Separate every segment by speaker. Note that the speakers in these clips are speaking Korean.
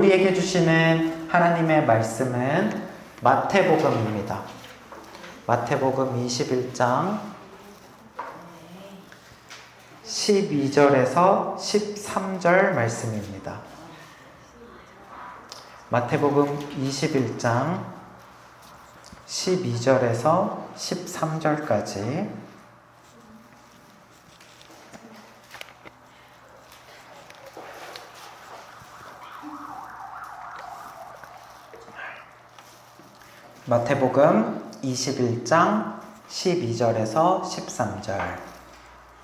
Speaker 1: 우리에게 주시는 하나님의 말씀은 마태복음입니다. 마태복음 21장 12절에서 13절 말씀입니다. 마태복음 21장 12절에서 13절까지 마태복음 21장 12절에서 13절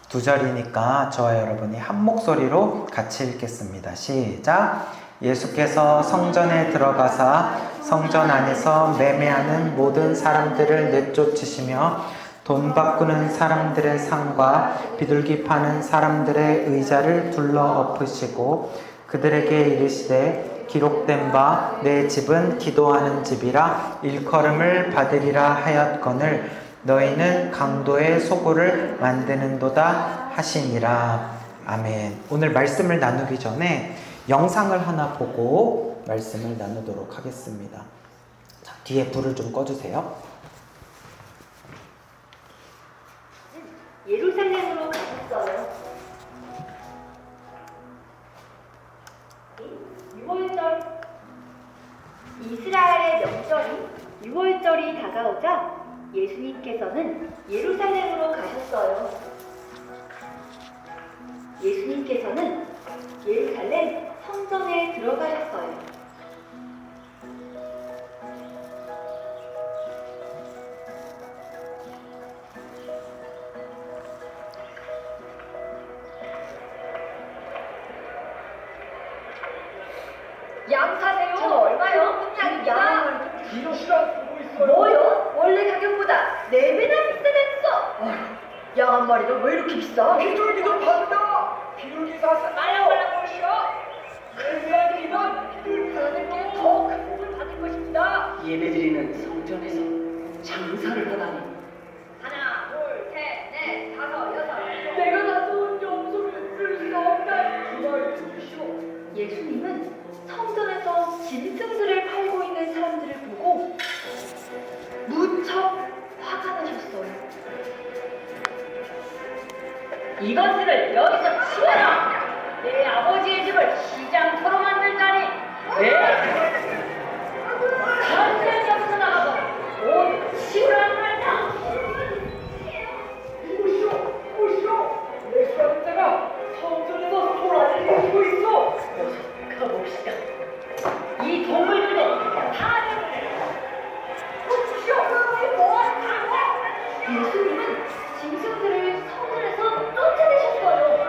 Speaker 1: 두 절이니까 저와 여러분이 한 목소리로 같이 읽겠습니다. 시작! 예수께서 성전에 들어가사 성전 안에서 매매하는 모든 사람들을 내쫓으시며 돈 바꾸는 사람들의 상과 비둘기 파는 사람들의 의자를 둘러 엎으시고 그들에게 이르시되 기록된 바 내 집은 기도하는 집이라 일컬음을 받으리라 하였거늘 너희는 강도의 소굴을 만드는도다 하시니라. 아멘. 오늘 말씀을 나누기 전에 영상을 하나 보고 말씀을 나누도록 하겠습니다. 자, 뒤에 불을 좀 꺼주세요.
Speaker 2: 예루살렘으로 가셨어요. 6월절 이스라엘의 명절인 6월절이 다가오자 예수님께서는 예루살렘으로 가셨어요. 예수님께서는 예루살렘 성전에 들어가셨어요. 양 사세요. 얼마요? 그냥 양.
Speaker 3: 기도시락 쓰고 있어요.
Speaker 2: 뭐요? 원래 가격보다 4배나 비싸졌어. 양 한 마리가 왜 이렇게 비싸?
Speaker 3: 비둘기도 판다. 비둘기 사서 말랑말랑 보시오. 예배하기만 비둘기 사는 게 더 큰 복을 받을 것입니다.
Speaker 4: 예배드리는 성전에서 장사를 하다니.
Speaker 2: 하나, 둘, 셋, 넷, 다섯, 여섯.
Speaker 3: 내가 가져온 염소를 쓸 수 없다. 그 말 들으시오.
Speaker 2: 예수님은 성전에서 짐승들을 팔고 있는 사람들을 보고 무척 화가 나셨어요.
Speaker 4: 이것들을 여기서 치워라! 내 아버지의 집을 시장터로 만들다니! 네? 당장 여기서 나가서 온 치우라는 말이다!
Speaker 3: 보시오. 예수 하는 자가 성전에서 소란을 일으키고 있어.
Speaker 4: 가봅시다. 이 동물들도 다
Speaker 2: 예수님은 짐승들을 성전에서 쫓아내셨어요.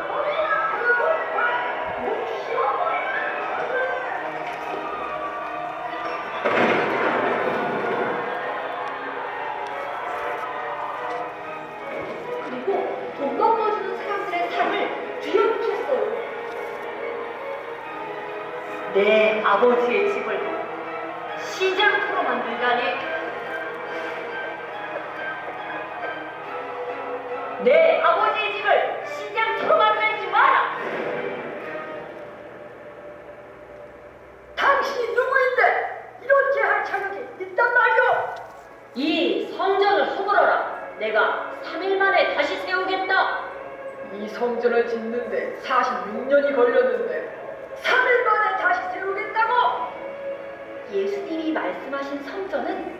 Speaker 2: 그리고 돈 걷어주는 사람들의 상을 뒤엎으셨어요.
Speaker 4: 내 아버지의 집을 시장터로 만들다니. 내 아버지의 집을 시장터로 만들지 마라!
Speaker 3: 당신이 누구인데 이렇게 할 자격이 있단 말이오?
Speaker 4: 이 성전을 수물어라. 내가 3일 만에 다시 세우겠다.
Speaker 3: 이 성전을 짓는데 46년이 걸렸는데 3일 만에 다시 세우겠다고?
Speaker 2: 예수님이 말씀하신 성전은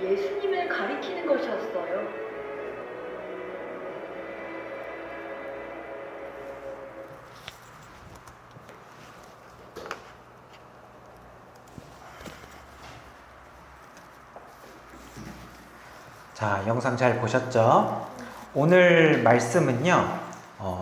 Speaker 2: 예수님을 가리키는 것이었어요.
Speaker 1: 자, 영상 잘 보셨죠? 오늘 말씀은요,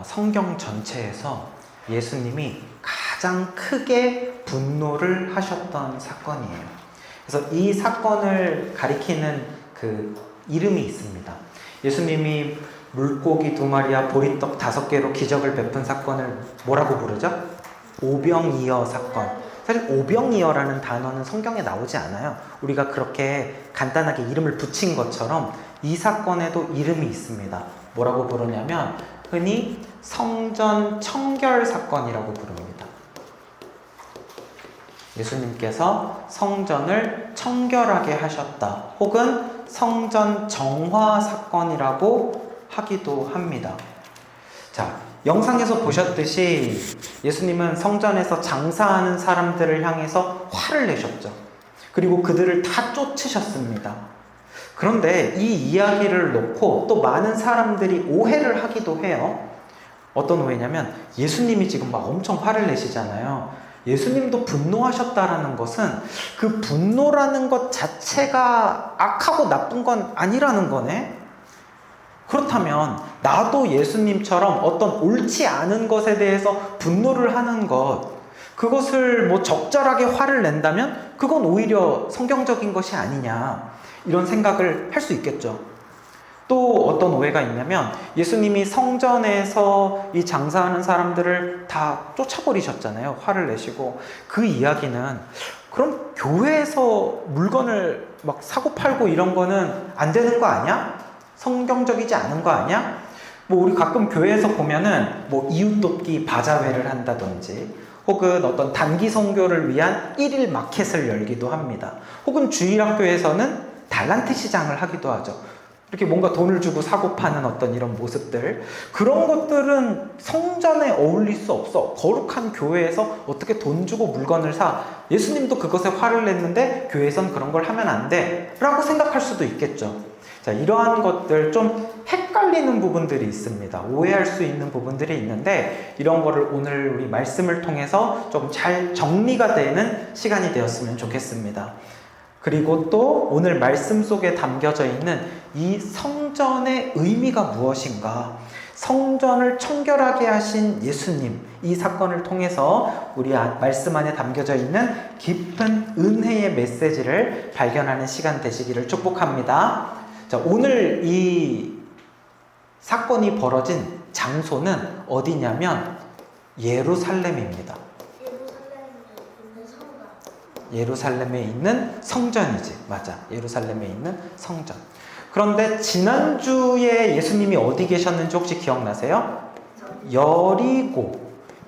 Speaker 1: 성경 전체에서 예수님이 가장 크게 분노를 하셨던 사건이에요. 그래서 이 사건을 가리키는 그 이름이 있습니다. 예수님이 물고기 2마리와 보리떡 5개로 기적을 베푼 사건을 뭐라고 부르죠? 오병이어 사건. 사실 오병이어라는 단어는 성경에 나오지 않아요. 우리가 그렇게 간단하게 이름을 붙인 것처럼 이 사건에도 이름이 있습니다. 뭐라고 부르냐면 흔히 성전 청결 사건이라고 부릅니다. 예수님께서 성전을 청결하게 하셨다. 혹은 성전 정화 사건이라고 하기도 합니다. 자, 영상에서 보셨듯이 예수님은 성전에서 장사하는 사람들을 향해서 화를 내셨죠. 그리고 그들을 다 쫓으셨습니다. 그런데 이 이야기를 놓고 또 많은 사람들이 오해를 하기도 해요. 어떤 오해냐면 예수님이 지금 막 엄청 화를 내시잖아요. 예수님도 분노하셨다라는 것은 그 분노라는 것 자체가 악하고 나쁜 건 아니라는 거네. 그렇다면 나도 예수님처럼 어떤 옳지 않은 것에 대해서 분노를 하는 것, 그것을 뭐 적절하게 화를 낸다면 그건 오히려 성경적인 것이 아니냐, 이런 생각을 할 수 있겠죠. 또 어떤 오해가 있냐면 예수님이 성전에서 이 장사하는 사람들을 다 쫓아버리셨잖아요. 화를 내시고. 그 이야기는 그럼 교회에서 물건을 막 사고 팔고 이런 거는 안 되는 거 아니야? 성경적이지 않은 거 아니야? 뭐 우리 가끔 교회에서 보면은 뭐 이웃 돕기 바자회를 한다든지 혹은 어떤 단기 선교를 위한 1일 마켓을 열기도 합니다. 혹은 주일학교에서는 달란트 시장을 하기도 하죠. 이렇게 뭔가 돈을 주고 사고 파는 어떤 이런 모습들, 그런 것들은 성전에 어울릴 수 없어. 거룩한 교회에서 어떻게 돈 주고 물건을 사? 예수님도 그것에 화를 냈는데 교회에선 그런 걸 하면 안 돼 라고 생각할 수도 있겠죠. 자, 이러한 것들 좀 헷갈리는 부분들이 있습니다. 오해할 수 있는 부분들이 있는데 이런 거를 오늘 우리 말씀을 통해서 좀 잘 정리가 되는 시간이 되었으면 좋겠습니다. 그리고 또 오늘 말씀 속에 담겨져 있는 이 성전의 의미가 무엇인가, 성전을 청결하게 하신 예수님, 이 사건을 통해서 우리 말씀 안에 담겨져 있는 깊은 은혜의 메시지를 발견하는 시간 되시기를 축복합니다. 자, 오늘 이 사건이 벌어진 장소는 어디냐면 예루살렘입니다. 예루살렘에 있는 성전이지. 맞아. 예루살렘에 있는 성전. 그런데 지난주에 예수님이 어디 계셨는지 혹시 기억나세요?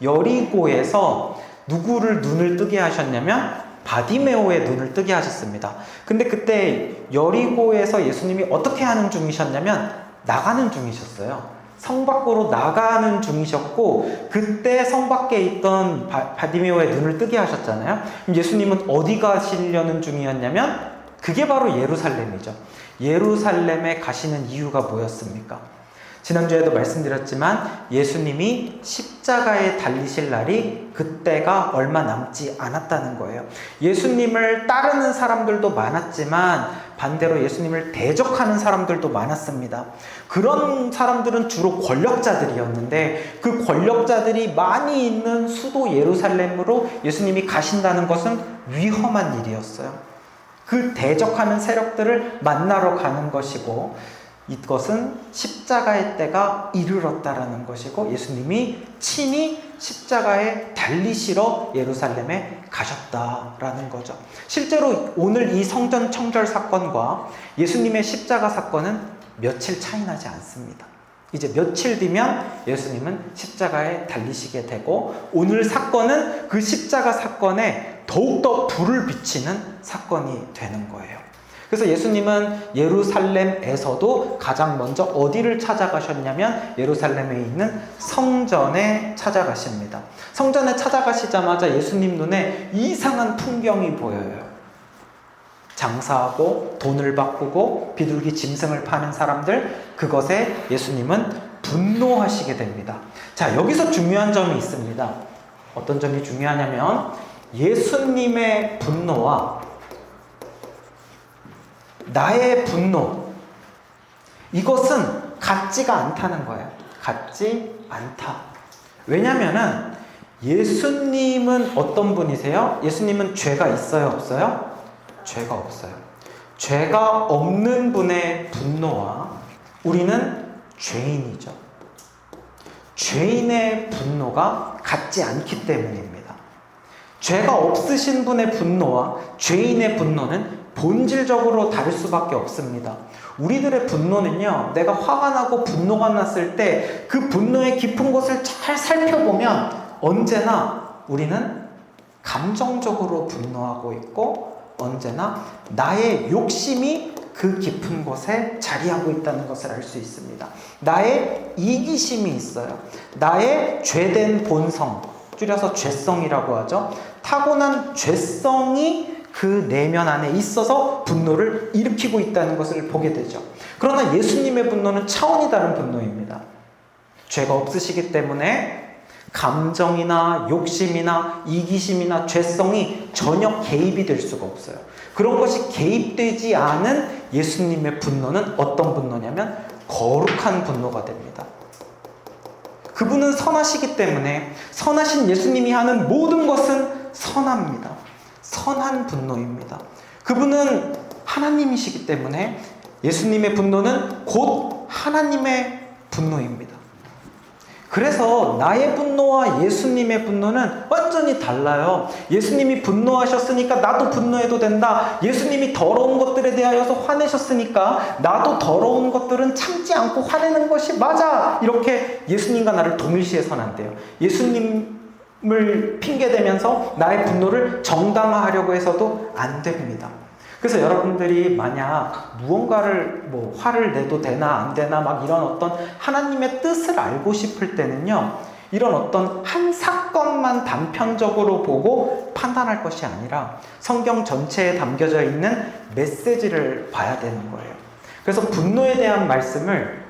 Speaker 1: 여리고에서 누구를 눈을 뜨게 하셨냐면 바디메오의 눈을 뜨게 하셨습니다. 근데 그때 여리고에서 예수님이 어떻게 하는 중이셨냐면 나가는 중이셨어요. 성 밖으로 나가는 중이셨고, 그때 성 밖에 있던 바디메오의 눈을 뜨게 하셨잖아요. 그럼 예수님은 어디 가시려는 중이었냐면 그게 바로 예루살렘이죠. 예루살렘에 가시는 이유가 뭐였습니까? 지난주에도 말씀드렸지만 예수님이 십자가에 달리실 날이 그때가 얼마 남지 않았다는 거예요. 예수님을 따르는 사람들도 많았지만 반대로 예수님을 대적하는 사람들도 많았습니다. 그런 사람들은 주로 권력자들이었는데 그 권력자들이 많이 있는 수도 예루살렘으로 예수님이 가신다는 것은 위험한 일이었어요. 그 대적하는 세력들을 만나러 가는 것이고, 이것은 십자가의 때가 이르렀다라는 것이고 예수님이 친히 십자가에 달리시러 예루살렘에 가셨다라는 거죠. 실제로 오늘 이 성전 청결 사건과 예수님의 십자가 사건은 며칠 차이 나지 않습니다. 이제 며칠 뒤면 예수님은 십자가에 달리시게 되고 오늘 사건은 그 십자가 사건에 더욱더 불을 비치는 사건이 되는 거예요. 그래서 예수님은 예루살렘에서도 가장 먼저 어디를 찾아가셨냐면 예루살렘에 있는 성전에 찾아가십니다. 성전에 찾아가시자마자 예수님 눈에 이상한 풍경이 보여요. 장사하고 돈을 바꾸고 비둘기 짐승을 파는 사람들, 그것에 예수님은 분노하시게 됩니다. 자, 여기서 중요한 점이 있습니다. 어떤 점이 중요하냐면 예수님의 분노와 나의 분노, 이것은 같지가 않다는 거예요. 같지 않다. 왜냐면은 예수님은 어떤 분이세요? 예수님은 죄가 있어요, 없어요? 죄가 없어요. 죄가 없는 분의 분노와 우리는 죄인이죠. 죄인의 분노가 같지 않기 때문입니다. 죄가 없으신 분의 분노와 죄인의 분노는 본질적으로 다를 수밖에 없습니다. 우리들의 분노는요, 내가 화가 나고 분노가 났을 때 그 분노의 깊은 곳을 잘 살펴보면 언제나 우리는 감정적으로 분노하고 있고 언제나 나의 욕심이 그 깊은 곳에 자리하고 있다는 것을 알 수 있습니다. 나의 이기심이 있어요. 나의 죄된 본성, 줄여서 죄성이라고 하죠. 타고난 죄성이 그 내면 안에 있어서 분노를 일으키고 있다는 것을 보게 되죠. 그러나 예수님의 분노는 차원이 다른 분노입니다. 죄가 없으시기 때문에 감정이나 욕심이나 이기심이나 죄성이 전혀 개입이 될 수가 없어요. 그런 것이 개입되지 않은 예수님의 분노는 어떤 분노냐면 거룩한 분노가 됩니다. 그분은 선하시기 때문에 선하신 예수님이 하는 모든 것은 선합니다. 선한 분노입니다. 그분은 하나님이시기 때문에 예수님의 분노는 곧 하나님의 분노입니다. 그래서 나의 분노와 예수님의 분노는 완전히 달라요. 예수님이 분노하셨으니까 나도 분노해도 된다. 예수님이 더러운 것들에 대하여서 화내셨으니까 나도 더러운 것들은 참지 않고 화내는 것이 맞아. 이렇게 예수님과 나를 동일시해서는 안 돼요. 예수님을 핑계대면서 나의 분노를 정당화하려고 해서도 안 됩니다. 그래서 여러분들이 만약 무언가를 화를 내도 되나 안 되나 막 이런 어떤 하나님의 뜻을 알고 싶을 때는요, 이런 어떤 한 사건만 단편적으로 보고 판단할 것이 아니라 성경 전체에 담겨져 있는 메시지를 봐야 되는 거예요. 그래서 분노에 대한 말씀을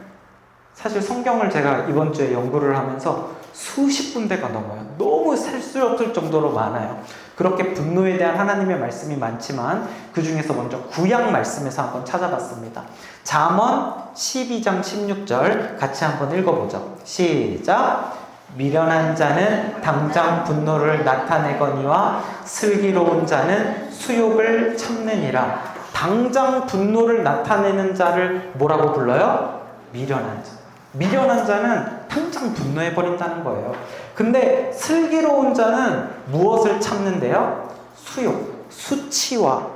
Speaker 1: 사실 성경을 제가 이번 주에 연구를 하면서 수십 군데가 넘어요. 너무 셀 수 없을 정도로 많아요. 그렇게 분노에 대한 하나님의 말씀이 많지만 그 중에서 먼저 구약 말씀에서 한번 찾아봤습니다. 잠언 12장 16절 같이 한번 읽어보죠. 시작! 미련한 자는 당장 분노를 나타내거니와 슬기로운 자는 수욕을 참느니라. 당장 분노를 나타내는 자를 뭐라고 불러요? 미련한 자. 미련한 자는 당장 분노해버린다는 거예요. 근데 슬기로운 자는 무엇을 참는데요? 수욕, 수치와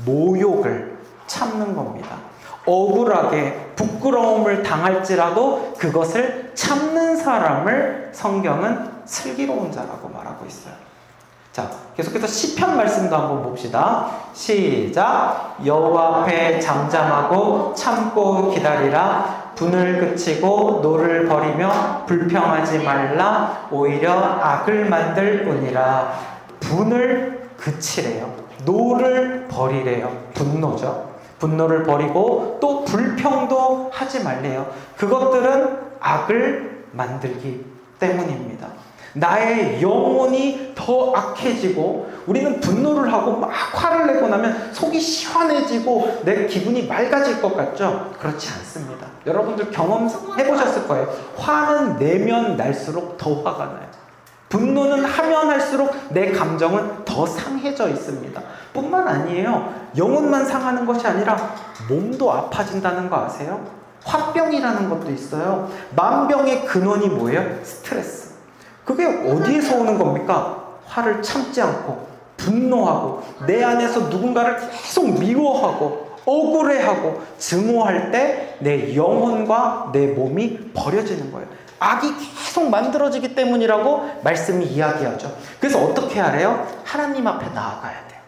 Speaker 1: 모욕을 참는 겁니다. 억울하게 부끄러움을 당할지라도 그것을 참는 사람을 성경은 슬기로운 자라고 말하고 있어요. 자, 계속해서 시편 말씀도 한번 봅시다. 시작! 여호와 앞에 잠잠하고 참고 기다리라. 분을 그치고 노를 버리며 불평하지 말라. 오히려 악을 만들 뿐이라. 분을 그치래요. 노를 버리래요. 분노죠. 분노를 버리고 또 불평도 하지 말래요. 그것들은 악을 만들기 때문입니다. 나의 영혼이 더 악해지고 우리는 분노를 하고 막 화를 내고 나면 속이 시원해지고 내 기분이 맑아질 것 같죠? 그렇지 않습니다. 여러분들 경험해보셨을 거예요. 화는 내면 날수록 더 화가 나요. 분노는 하면 할수록 내 감정은 더 상해져 있습니다. 뿐만 아니에요. 영혼만 상하는 것이 아니라 몸도 아파진다는 거 아세요? 화병이라는 것도 있어요. 만병의 근원이 뭐예요? 스트레스. 그게 어디에서 오는 겁니까? 화를 참지 않고 분노하고 내 안에서 누군가를 계속 미워하고 억울해하고 증오할 때 내 영혼과 내 몸이 버려지는 거예요. 악이 계속 만들어지기 때문이라고 말씀이 이야기하죠. 그래서 어떻게 하래요? 하나님 앞에 나아가야 돼요.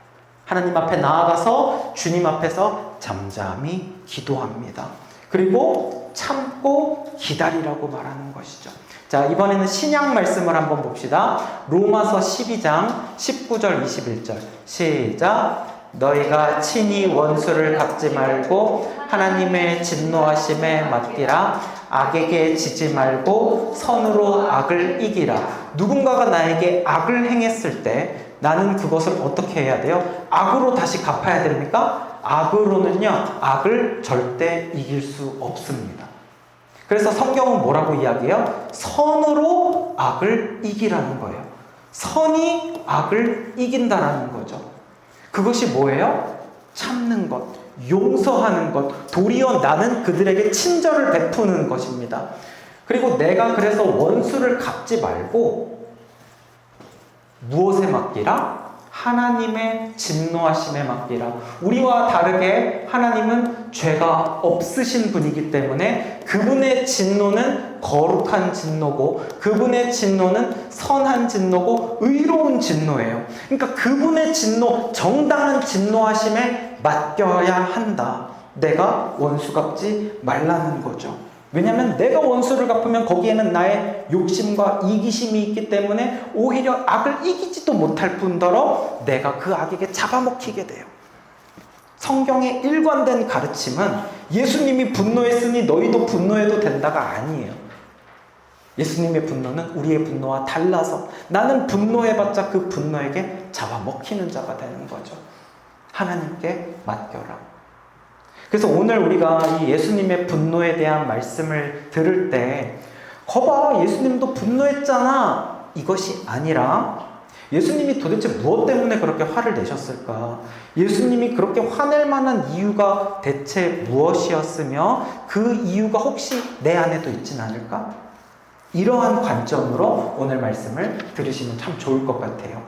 Speaker 1: 하나님 앞에 나아가서 주님 앞에서 잠잠히 기도합니다. 그리고 참고 기다리라고 말하는 것이죠. 자, 이번에는 신약 말씀을 한번 봅시다. 로마서 12장 19절 21절 시작! 너희가 친히 원수를 갚지 말고 하나님의 진노하심에 맡기라. 악에게 지지 말고 선으로 악을 이기라. 누군가가 나에게 악을 행했을 때 나는 그것을 어떻게 해야 돼요? 악으로 다시 갚아야 됩니까? 악으로는요, 악을 절대 이길 수 없습니다. 그래서 성경은 뭐라고 이야기해요? 선으로 악을 이기라는 거예요. 선이 악을 이긴다라는 거죠. 그것이 뭐예요? 참는 것, 용서하는 것, 도리어 나는 그들에게 친절을 베푸는 것입니다. 그리고 내가 그래서 원수를 갚지 말고 무엇에 맡기라? 하나님의 진노하심에 맡기라. 우리와 다르게 하나님은 죄가 없으신 분이기 때문에 그분의 진노는 거룩한 진노고 그분의 진노는 선한 진노고 의로운 진노예요. 그러니까 그분의 진노, 정당한 진노하심에 맡겨야 한다. 내가 원수 갚지 말라는 거죠. 왜냐하면 내가 원수를 갚으면 거기에는 나의 욕심과 이기심이 있기 때문에 오히려 악을 이기지도 못할 뿐더러 내가 그 악에게 잡아먹히게 돼요. 성경의 일관된 가르침은 예수님이 분노했으니 너희도 분노해도 된다가 아니에요. 예수님의 분노는 우리의 분노와 달라서 나는 분노해봤자 그 분노에게 잡아먹히는 자가 되는 거죠. 하나님께 맡겨라. 그래서 오늘 우리가 이 예수님의 분노에 대한 말씀을 들을 때 거봐 예수님도 분노했잖아 이것이 아니라 예수님이 도대체 무엇 때문에 그렇게 화를 내셨을까? 예수님이 그렇게 화낼 만한 이유가 대체 무엇이었으며 그 이유가 혹시 내 안에도 있진 않을까? 이러한 관점으로 오늘 말씀을 들으시면 참 좋을 것 같아요.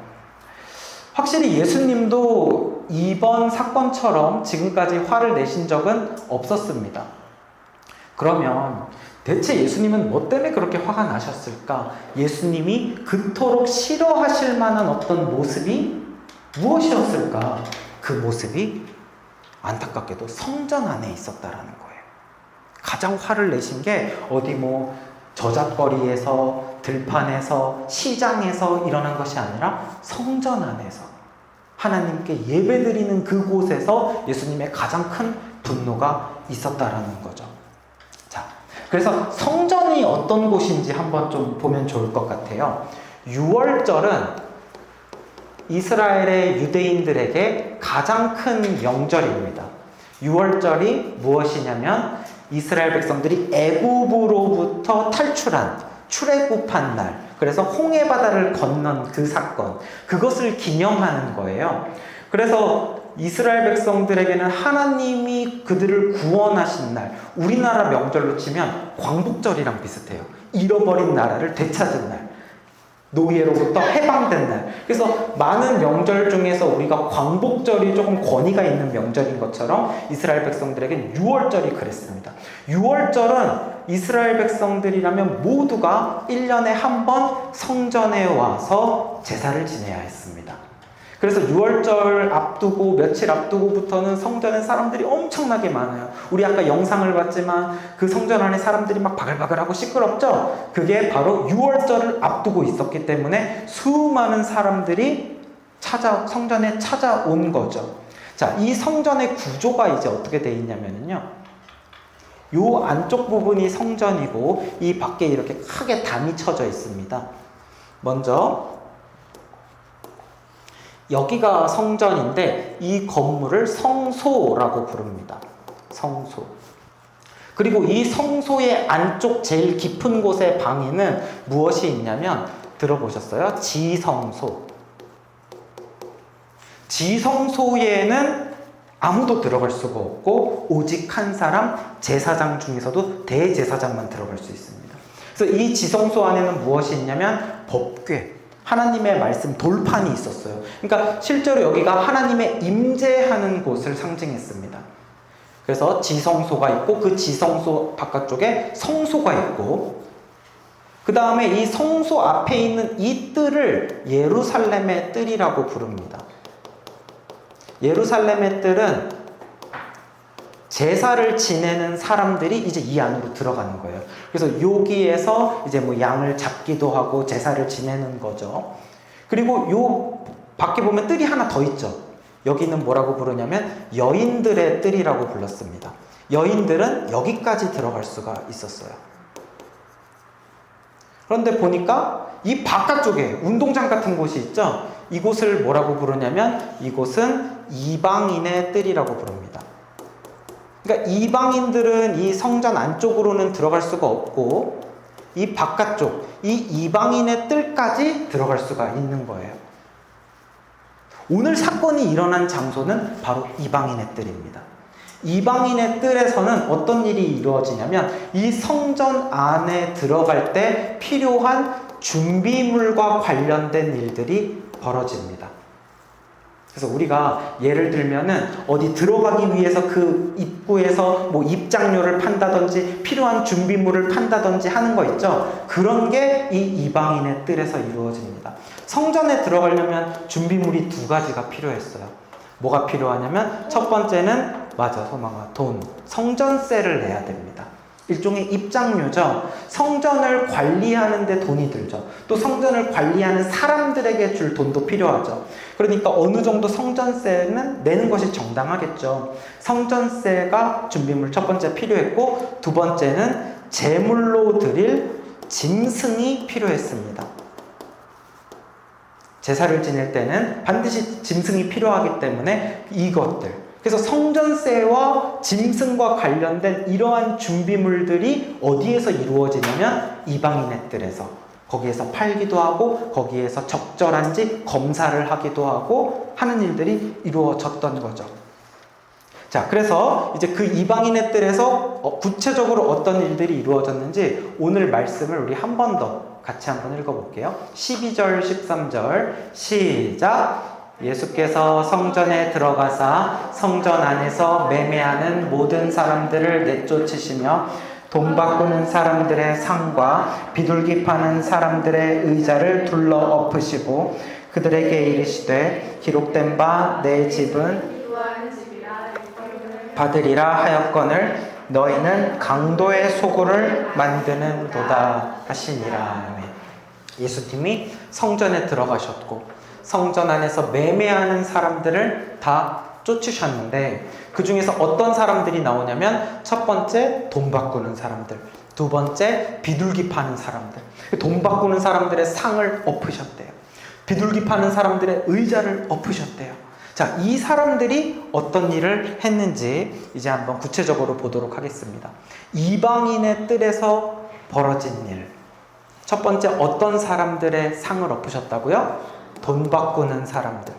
Speaker 1: 확실히 예수님도 이번 사건처럼 지금까지 화를 내신 적은 없었습니다. 그러면 대체 예수님은 뭐 때문에 그렇게 화가 나셨을까? 예수님이 그토록 싫어하실 만한 어떤 모습이 무엇이었을까? 그 모습이 안타깝게도 성전 안에 있었다라는 거예요. 가장 화를 내신 게 어디 뭐 저잣거리에서, 들판에서, 시장에서 일어난 것이 아니라 성전 안에서 하나님께 예배드리는 그곳에서 예수님의 가장 큰 분노가 있었다라는 거죠. 자, 그래서 성전이 어떤 곳인지 한번 좀 보면 좋을 것 같아요. 유월절은 이스라엘의 유대인들에게 가장 큰 명절입니다. 유월절이 무엇이냐면 이스라엘 백성들이 애굽으로부터 탈출한 출애굽한 날, 그래서 홍해 바다를 건넌 그 사건, 그것을 기념하는 거예요. 그래서 이스라엘 백성들에게는 하나님이 그들을 구원하신 날, 우리나라 명절로 치면 광복절이랑 비슷해요. 잃어버린 나라를 되찾은 날, 노예로부터 해방된 날. 그래서 많은 명절 중에서 우리가 광복절이 조금 권위가 있는 명절인 것처럼 이스라엘 백성들에게는 유월절이 그랬습니다. 유월절은 이스라엘 백성들이라면 모두가 1년에 한 번 성전에 와서 제사를 지내야 했습니다. 그래서 유월절 앞두고 며칠 앞두고부터는 성전에 사람들이 엄청나게 많아요. 우리 아까 영상을 봤지만 그 성전 안에 사람들이 막 바글바글하고 시끄럽죠? 그게 바로 유월절을 앞두고 있었기 때문에 수많은 사람들이 성전에 찾아온 거죠. 자, 이 성전의 구조가 이제 어떻게 돼 있냐면요. 요 안쪽 부분이 성전이고 이 밖에 이렇게 크게 담이 쳐져 있습니다. 먼저 여기가 성전인데 이 건물을 성소라고 부릅니다. 성소. 그리고 이 성소의 안쪽 제일 깊은 곳의 방에는 무엇이 있냐면 들어보셨어요? 지성소. 지성소에는 아무도 들어갈 수가 없고 오직 한 사람 제사장 중에서도 대제사장만 들어갈 수 있습니다. 그래서 이 지성소 안에는 무엇이 있냐면 법궤, 하나님의 말씀 돌판이 있었어요. 그러니까 실제로 여기가 하나님의 임재하는 곳을 상징했습니다. 그래서 지성소가 있고 그 지성소 바깥쪽에 성소가 있고 그 다음에 이 성소 앞에 있는 이 뜰을 예루살렘의 뜰이라고 부릅니다. 예루살렘의 뜰은 제사를 지내는 사람들이 이제 이 안으로 들어가는 거예요. 그래서 여기에서 이제 뭐 양을 잡기도 하고 제사를 지내는 거죠. 그리고 요 밖에 보면 뜰이 하나 더 있죠. 여기는 뭐라고 부르냐면 여인들의 뜰이라고 불렀습니다. 여인들은 여기까지 들어갈 수가 있었어요. 그런데 보니까 이 바깥쪽에 운동장 같은 곳이 있죠. 이곳을 뭐라고 부르냐면 이곳은 이방인의 뜰이라고 부릅니다. 그러니까 이방인들은 이 성전 안쪽으로는 들어갈 수가 없고 이 바깥쪽, 이 이방인의 뜰까지 들어갈 수가 있는 거예요. 오늘 사건이 일어난 장소는 바로 이방인의 뜰입니다. 이방인의 뜰에서는 어떤 일이 이루어지냐면 이 성전 안에 들어갈 때 필요한 준비물과 관련된 일들이 벌어집니다. 그래서 우리가 예를 들면은 어디 들어가기 위해서 그 입구에서 뭐 입장료를 판다든지 필요한 준비물을 판다든지 하는 거 있죠. 그런 게 이 이방인의 뜰에서 이루어집니다. 성전에 들어가려면 준비물이 두 가지가 필요했어요. 뭐가 필요하냐면 첫 번째는 소망아, 돈, 성전세를 내야 됩니다. 일종의 입장료죠. 성전을 관리하는 데 돈이 들죠. 또 성전을 관리하는 사람들에게 줄 돈도 필요하죠. 그러니까 어느 정도 성전세는 내는 것이 정당하겠죠. 성전세가 준비물 첫 번째 필요했고, 두 번째는 제물로 드릴 짐승이 필요했습니다. 제사를 지낼 때는 반드시 짐승이 필요하기 때문에 이것들, 그래서 성전세와 짐승과 관련된 이러한 준비물들이 어디에서 이루어지냐면 이방인의 뜰에서, 거기에서 팔기도 하고 거기에서 적절한지 검사를 하기도 하고 하는 일들이 이루어졌던 거죠. 자, 그래서 이제 그 이방인의 뜰에서 구체적으로 어떤 일들이 이루어졌는지 오늘 말씀을 우리 한 번 더 같이 한번 읽어볼게요. 12절 13절 시작. 예수께서 성전에 들어가사 성전 안에서 매매하는 모든 사람들을 내쫓으시며 돈 바꾸는 사람들의 상과 비둘기 파는 사람들의 의자를 둘러 엎으시고 그들에게 이르시되 기록된 바 내 집은 받으리라 하였거늘 너희는 강도의 소굴을 만드는도다 하시니라. 예수님이 성전에 들어가셨고 성전 안에서 매매하는 사람들을 다 쫓으셨는데 그 중에서 어떤 사람들이 나오냐면 첫 번째 돈 바꾸는 사람들, 두 번째 비둘기 파는 사람들. 돈 바꾸는 사람들의 상을 엎으셨대요. 비둘기 파는 사람들의 의자를 엎으셨대요. 자, 이 사람들이 어떤 일을 했는지 이제 한번 구체적으로 보도록 하겠습니다. 이방인의 뜰에서 벌어진 일. 첫 번째, 어떤 사람들의 상을 엎으셨다고요? 돈 바꾸는 사람들.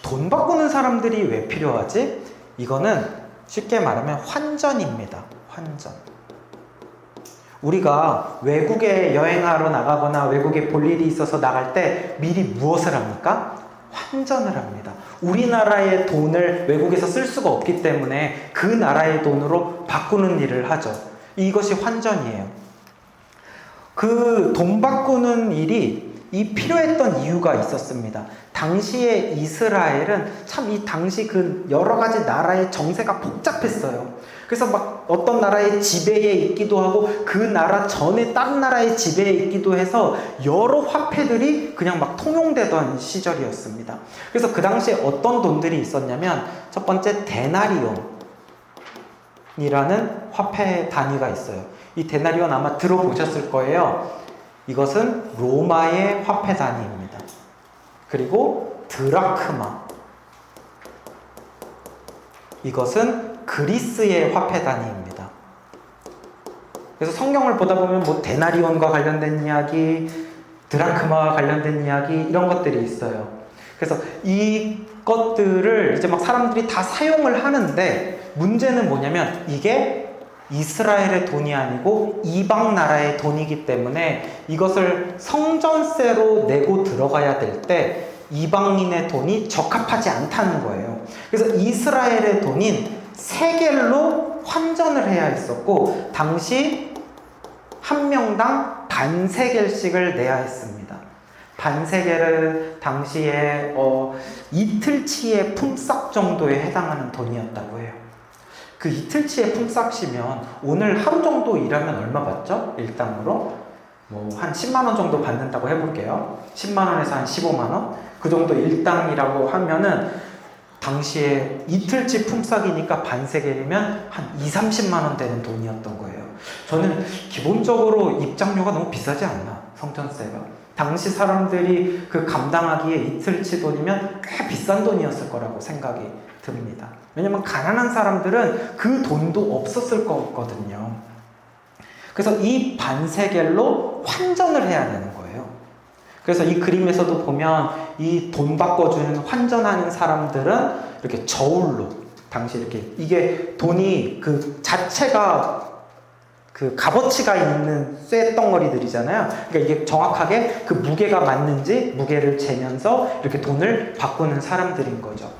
Speaker 1: 돈 바꾸는 사람들이 왜 필요하지? 이거는 쉽게 말하면 환전입니다. 환전. 우리가 외국에 여행하러 나가거나 외국에 볼 일이 있어서 나갈 때 미리 무엇을 합니까? 환전을 합니다. 우리나라의 돈을 외국에서 쓸 수가 없기 때문에 그 나라의 돈으로 바꾸는 일을 하죠. 이것이 환전이에요. 그 돈 바꾸는 일이 필요했던 이유가 있었습니다. 당시에 이스라엘은 참 이 당시 그 여러 가지 나라의 정세가 복잡했어요. 그래서 막 어떤 나라의 지배에 있기도 하고 그 나라 전에 다른 나라의 지배에 있기도 해서 여러 화폐들이 그냥 막 통용되던 시절이었습니다. 그래서 그 당시에 어떤 돈들이 있었냐면 첫 번째 데나리온이라는 화폐 단위가 있어요. 이 데나리온 아마 들어보셨을 거예요. 이것은 로마의 화폐 단위입니다. 그리고 드라크마, 이것은 그리스의 화폐 단위입니다. 그래서 성경을 보다 보면 뭐 데나리온과 관련된 이야기, 드라크마와 관련된 이야기 이런 것들이 있어요. 그래서 이 것들을 이제 막 사람들이 다 사용을 하는데 문제는 뭐냐면 이게 이스라엘의 돈이 아니고 이방 나라의 돈이기 때문에 이것을 성전세로 내고 들어가야 될 때 이방인의 돈이 적합하지 않다는 거예요. 그래서 이스라엘의 돈인 세겔로 환전을 해야 했었고 당시 한 명당 반세겔씩을 내야 했습니다. 반세겔은 당시에 이틀치의 품삯 정도에 해당하는 돈이었다고 해요. 그 이틀치의 품삯이면 오늘 하루 정도 일하면 얼마 받죠? 일당으로 뭐 한 10만 원 정도 받는다고 해볼게요. 10만 원에서 한 15만 원? 그 정도 일당이라고 하면은 당시에 이틀치 품삯이니까 반세겔이면 한 2~30만 원 되는 돈이었던 거예요. 저는 기본적으로 입장료가 너무 비싸지 않나? 성전세가. 당시 사람들이 그 감당하기에 이틀치 돈이면 꽤 비싼 돈이었을 거라고 생각이 듭니다. 왜냐면 가난한 사람들은 그 돈도 없었을 거거든요. 그래서 이 반세겔로 환전을 해야 되는 거예요. 그래서 이 그림에서도 보면 이 돈 바꿔주는 환전하는 사람들은 이렇게 저울로 당시 이렇게 이게 돈이 그 자체가 그 값어치가 있는 쇠덩어리들이잖아요. 그러니까 이게 정확하게 그 무게가 맞는지 무게를 재면서 이렇게 돈을 바꾸는 사람들인 거죠.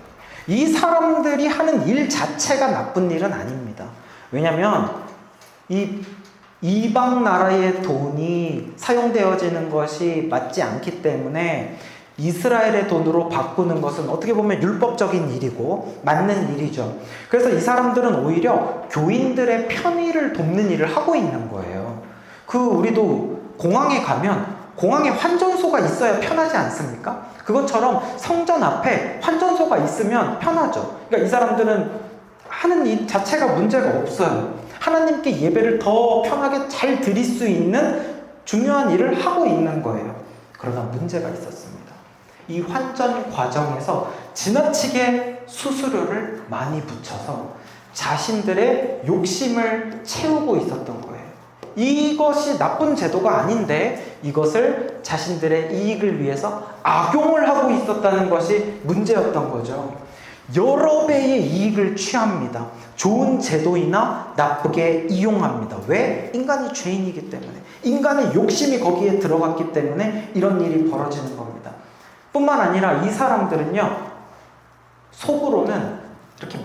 Speaker 1: 이 사람들이 하는 일 자체가 나쁜 일은 아닙니다. 왜냐하면 이 이방 나라의 돈이 사용되어지는 것이 맞지 않기 때문에 이스라엘의 돈으로 바꾸는 것은 어떻게 보면 율법적인 일이고 맞는 일이죠. 그래서 이 사람들은 오히려 교인들의 편의를 돕는 일을 하고 있는 거예요. 우리도 공항에 가면 공항에 환전소가 있어야 편하지 않습니까? 그것처럼 성전 앞에 환전소가 있으면 편하죠. 그러니까 이 사람들은 하는 일 자체가 문제가 없어요. 하나님께 예배를 더 편하게 잘 드릴 수 있는 중요한 일을 하고 있는 거예요. 그러나 문제가 있었습니다. 이 환전 과정에서 지나치게 수수료를 많이 붙여서 자신들의 욕심을 채우고 있었던 거예요. 이것이 나쁜 제도가 아닌데 이것을 자신들의 이익을 위해서 악용을 하고 있었다는 것이 문제였던 거죠. 여러 배의 이익을 취합니다. 좋은 제도이나 나쁘게 이용합니다. 왜? 인간이 죄인이기 때문에. 인간의 욕심이 거기에 들어갔기 때문에 이런 일이 벌어지는 겁니다. 뿐만 아니라 이 사람들은요, 속으로는 이렇게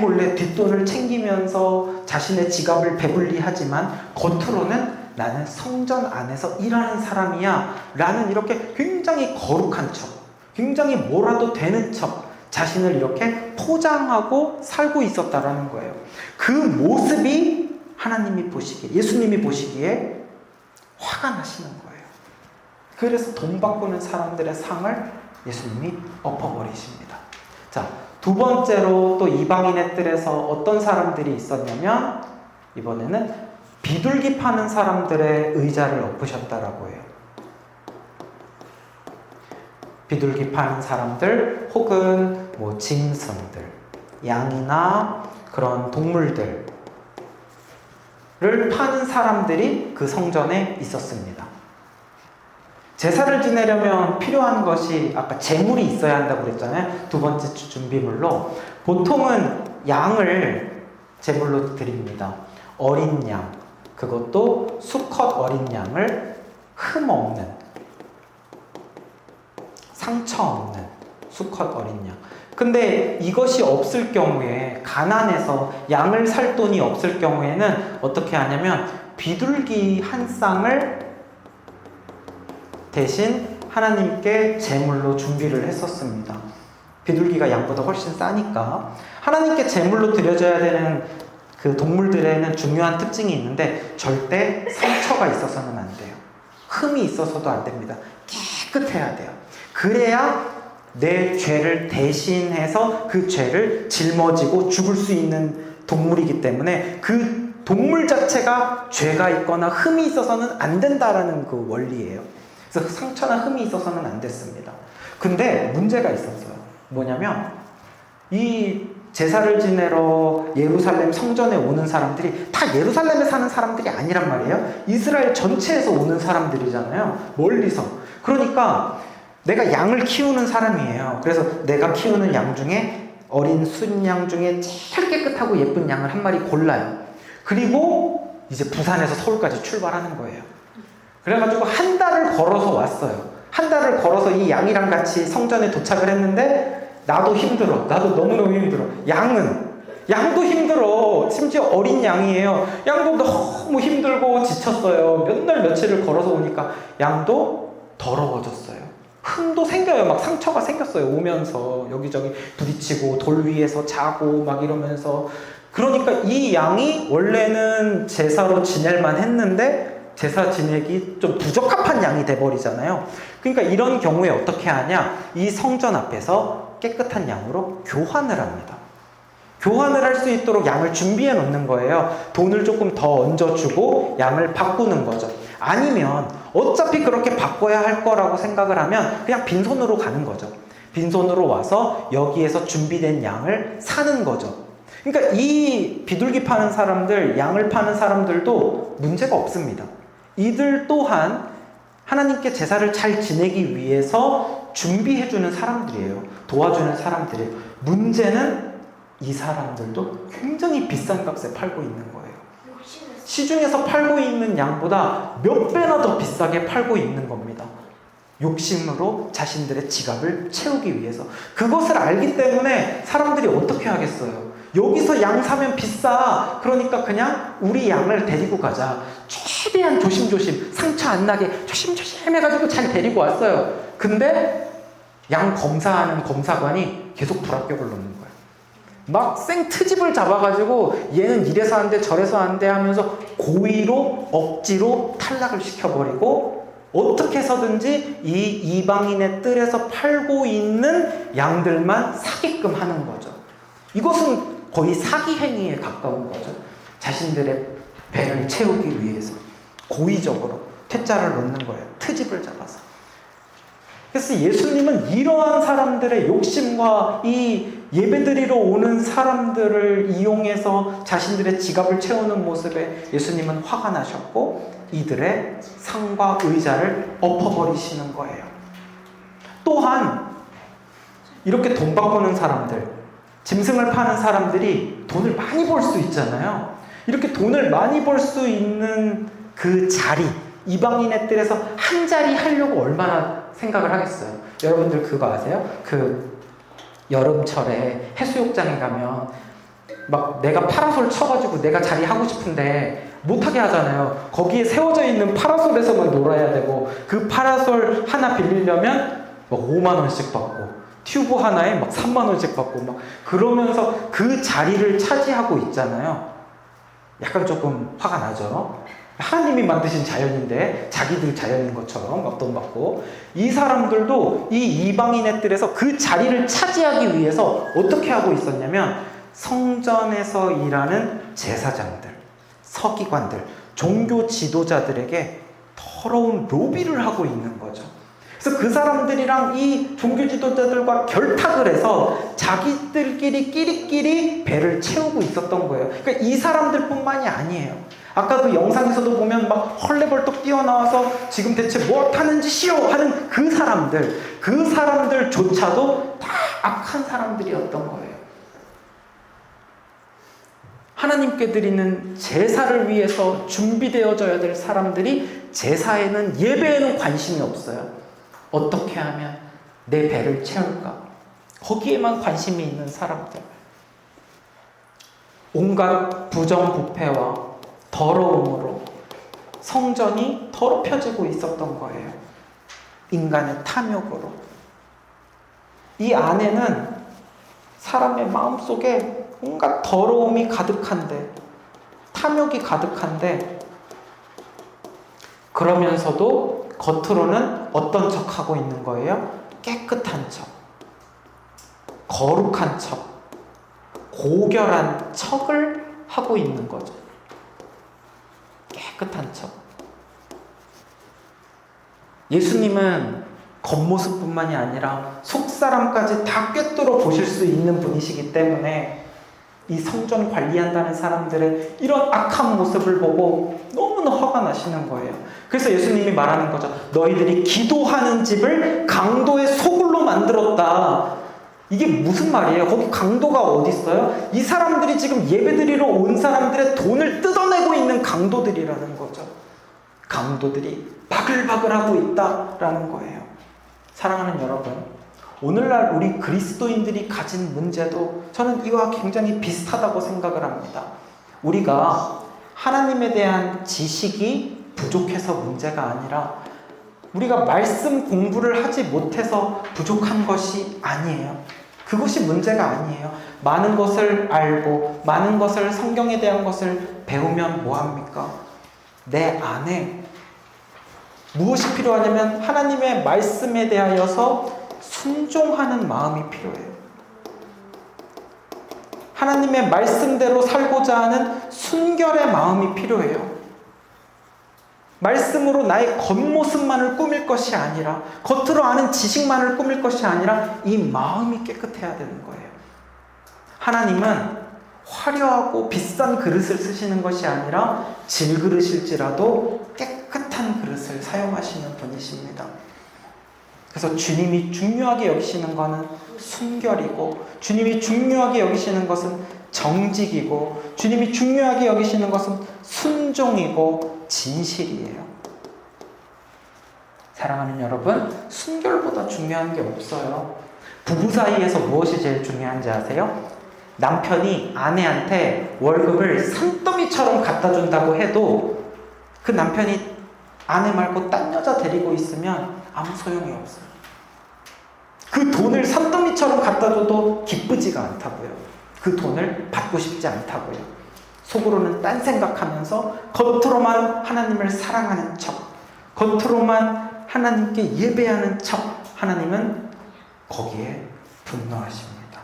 Speaker 1: 몰래 뒷돈을 챙기면서 자신의 지갑을 배불리하지만 겉으로는 나는 성전 안에서 일하는 사람이야 라는 이렇게 굉장히 거룩한 척, 굉장히 뭐라도 되는 척 자신을 이렇게 포장하고 살고 있었다라는 거예요. 그 모습이 하나님이 보시기에, 예수님이 보시기에 화가 나시는 거예요. 그래서 돈 바꾸는 사람들의 상을 예수님이 엎어버리십니다. 자, 두 번째로 또 이방인의 뜰에서 어떤 사람들이 있었냐면 이번에는 비둘기 파는 사람들의 의자를 엎으셨다라고 해요. 비둘기 파는 사람들 혹은 뭐 짐승들, 양이나 그런 동물들을 파는 사람들이 그 성전에 있었습니다. 제사를 지내려면 필요한 것이 아까 제물이 있어야 한다고 그랬잖아요. 두 번째 준비물로 보통은 양을 제물로 드립니다. 어린 양, 그것도 수컷 어린 양을 흠 없는, 상처 없는 수컷 어린 양. 근데 이것이 없을 경우에, 가난해서 양을 살 돈이 없을 경우에는 어떻게 하냐면 비둘기 한 쌍을 대신 하나님께 제물로 준비를 했었습니다. 비둘기가 양보다 훨씬 싸니까. 하나님께 제물로 드려져야 되는 그 동물들에는 중요한 특징이 있는데 절대 상처가 있어서는 안 돼요. 흠이 있어서도 안 됩니다. 깨끗해야 돼요. 그래야 내 죄를 대신해서 그 죄를 짊어지고 죽을 수 있는 동물이기 때문에 그 동물 자체가 죄가 있거나 흠이 있어서는 안 된다라는 그 원리예요. 그래서 상처나 흠이 있어서는 안 됐습니다. 근데 문제가 있었어요. 뭐냐면 이 제사를 지내러 예루살렘 성전에 오는 사람들이 다 예루살렘에 사는 사람들이 아니란 말이에요. 이스라엘 전체에서 오는 사람들이잖아요. 멀리서. 그러니까 내가 양을 키우는 사람이에요. 그래서 내가 키우는 양 중에 어린 순양 중에 제일 깨끗하고 예쁜 양을 한 마리 골라요. 그리고 이제 부산에서 서울까지 출발하는 거예요. 그래가지고 한 달을 걸어서 왔어요. 한 달을 걸어서 이 양이랑 같이 성전에 도착을 했는데 나도 힘들어. 나도 너무너무 힘들어. 양도 힘들어. 심지어 어린 양이에요. 양도 너무 힘들고 지쳤어요. 몇 날 며칠을 걸어서 오니까 양도 더러워졌어요. 흠도 생겨요. 막 상처가 생겼어요. 오면서 여기저기 부딪히고 돌 위에서 자고 막 이러면서. 그러니까 이 양이 원래는 제사로 지낼만 했는데 제사 지내기 좀 부적합한 양이 돼버리잖아요. 그러니까 이런 경우에 어떻게 하냐? 이 성전 앞에서 깨끗한 양으로 교환을 합니다. 교환을 할 수 있도록 양을 준비해 놓는 거예요. 돈을 조금 더 얹어주고 양을 바꾸는 거죠. 아니면 어차피 그렇게 바꿔야 할 거라고 생각을 하면 그냥 빈손으로 가는 거죠. 빈손으로 와서 여기에서 준비된 양을 사는 거죠. 그러니까 이 비둘기 파는 사람들, 양을 파는 사람들도 문제가 없습니다. 이들 또한 하나님께 제사를 잘 지내기 위해서 준비해주는 사람들이에요. 도와주는 사람들이에요. 문제는 이 사람들도 굉장히 비싼 값에 팔고 있는 거예요. 시중에서 팔고 있는 양보다 몇 배나 더 비싸게 팔고 있는 겁니다. 욕심으로 자신들의 지갑을 채우기 위해서. 그것을 알기 때문에 사람들이 어떻게 하겠어요? 여기서 양 사면 비싸. 그러니까 그냥 우리 양을 데리고 가자. 최대한 조심조심, 상처 안 나게 조심조심 해가지고 잘 데리고 왔어요. 근데 양 검사하는 검사관이 계속 불합격을 놓는 거예요. 막 생트집을 잡아가지고 얘는 이래서 안 돼 저래서 안 돼 하면서 고의로 억지로 탈락을 시켜버리고 어떻게 해서든지 이 이방인의 뜰에서 팔고 있는 양들만 사게끔 하는 거죠. 이것은 거의 사기 행위에 가까운 거죠. 자신들의 배를 채우기 위해서 고의적으로 퇴짜를 놓는 거예요. 트집을 잡아서. 그래서 예수님은 이러한 사람들의 욕심과 이 예배드리러 오는 사람들을 이용해서 자신들의 지갑을 채우는 모습에 예수님은 화가 나셨고 이들의 상과 의자를 엎어버리시는 거예요. 또한 이렇게 돈 바꾸는 사람들, 짐승을 파는 사람들이 돈을 많이 벌 수 있잖아요. 이렇게 돈을 많이 벌 수 있는 그 자리, 이방인의 뜰에서 한 자리 하려고 얼마나 생각을 하겠어요. 여러분들 그거 아세요? 그 여름철에 해수욕장에 가면 막 내가 파라솔 쳐가지고 내가 자리 하고 싶은데 못하게 하잖아요. 거기에 세워져 있는 파라솔에서만 놀아야 되고 그 파라솔 하나 빌리려면 막 5만 원씩 받고 튜브 하나에 막 3만 원씩 받고 막 그러면서 그 자리를 차지하고 있잖아요. 약간 조금 화가 나죠. 하나님이 만드신 자연인데 자기들 자연인 것처럼 막 돈 받고 이 사람들도 이 이방인의 뜰에서 그 자리를 차지하기 위해서 어떻게 하고 있었냐면 성전에서 일하는 제사장들, 서기관들, 종교 지도자들에게 더러운 로비를 하고 있는 거죠. 그래서 그 사람들이랑 이 종교 지도자들과 결탁을 해서 자기들끼리 끼리끼리 배를 채우고 있었던 거예요. 그러니까 이 사람들뿐만이 아니에요. 아까 그 영상에서도 보면 막 헐레벌떡 뛰어나와서 지금 대체 뭘 타는 짓이요 하는 그 사람들조차도 다 악한 사람들이었던 거예요. 하나님께 드리는 제사를 위해서 준비되어져야 될 사람들이 제사에는 예배에는 관심이 없어요. 어떻게 하면 내 배를 채울까? 거기에만 관심이 있는 사람들. 온갖 부정부패와 더러움으로 성전이 더럽혀지고 있었던 거예요. 인간의 탐욕으로. 이 안에는 사람의 마음속에 온갖 더러움이 가득한데, 탐욕이 가득한데, 그러면서도 겉으로는 어떤 척 하고 있는 거예요? 깨끗한 척, 거룩한 척, 고결한 척을 하고 있는 거죠. 깨끗한 척. 예수님은 겉모습뿐만이 아니라 속사람까지 다 꿰뚫어 보실 수 있는 분이시기 때문에 이 성전 관리한다는 사람들의 이런 악한 모습을 보고 너무나 화가 나시는 거예요. 그래서 예수님이 말하는 거죠. 너희들이 기도하는 집을 강도의 소굴로 만들었다. 이게 무슨 말이에요? 거기 강도가 어디 있어요? 이 사람들이 지금 예배드리러 온 사람들의 돈을 뜯어내고 있는 강도들이라는 거죠. 강도들이 바글바글하고 있다라는 거예요. 사랑하는 여러분, 오늘날 우리 그리스도인들이 가진 문제도 저는 이와 굉장히 비슷하다고 생각을 합니다. 우리가 하나님에 대한 지식이 부족해서 문제가 아니라 우리가 말씀 공부를 하지 못해서 부족한 것이 아니에요. 그것이 문제가 아니에요. 많은 것을 알고 많은 것을 성경에 대한 것을 배우면 뭐합니까? 내 안에 무엇이 필요하냐면 하나님의 말씀에 대하여서 순종하는 마음이 필요해요. 하나님의 말씀대로 살고자 하는 순결의 마음이 필요해요. 말씀으로 나의 겉모습만을 꾸밀 것이 아니라, 겉으로 아는 지식만을 꾸밀 것이 아니라 이 마음이 깨끗해야 되는 거예요. 하나님은 화려하고 비싼 그릇을 쓰시는 것이 아니라 질그릇일지라도 깨끗한 그릇을 사용하시는 분이십니다. 그래서 주님이 중요하게 여기시는 것은 순결이고, 주님이 중요하게 여기시는 것은 정직이고 주님이 중요하게 여기시는 것은 순종이고 진실이에요. 사랑하는 여러분, 순결보다 중요한 게 없어요. 부부 사이에서 무엇이 제일 중요한지 아세요? 남편이 아내한테 월급을 산더미처럼 갖다 준다고 해도 그 남편이 아내 말고 딴 여자 데리고 있으면 아무 소용이 없어요. 그 돈을 산더미처럼 갖다 줘도 기쁘지가 않다고요. 그 돈을 받고 싶지 않다고요. 속으로는 딴 생각하면서 겉으로만 하나님을 사랑하는 척, 겉으로만 하나님께 예배하는 척, 하나님은 거기에 분노하십니다.